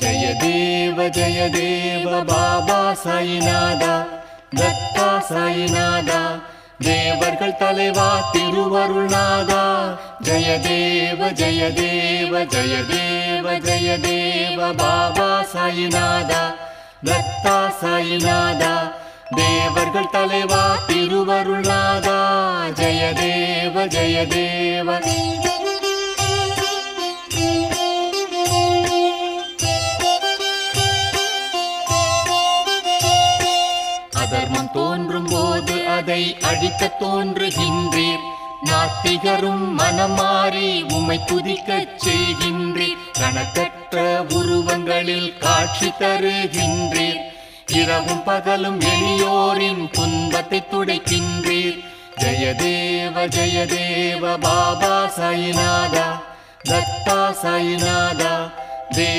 ஜய தேவ பாபா சாயிநாதா, தத்தா சாயிநாதா, தேவர்கள் தலைவா திருவருள்நாதா. ஜய தேவ பாபா சாயிநாதா, தத்தா சாயிநாதா, தேவர்கள் தலைவா திருவருள்நாதா. ஜய தேவ அதர்மம் தோன்றும் போது அதை அழிக்க தோன்றுகின்றீர். நாத்திகரும் மனமாறி உம்மை துதிக்கச் செய்கின்றீர். கணக்கற்ற உருவங்களில் காட்சி தருகின்றீர். இரவும் பகலும் எளியோரின் துன்பத்தை துடைக்கின்றீர். ஜய தேவ பாபா சாயிநாதா, தத்தா சாயிநாதா,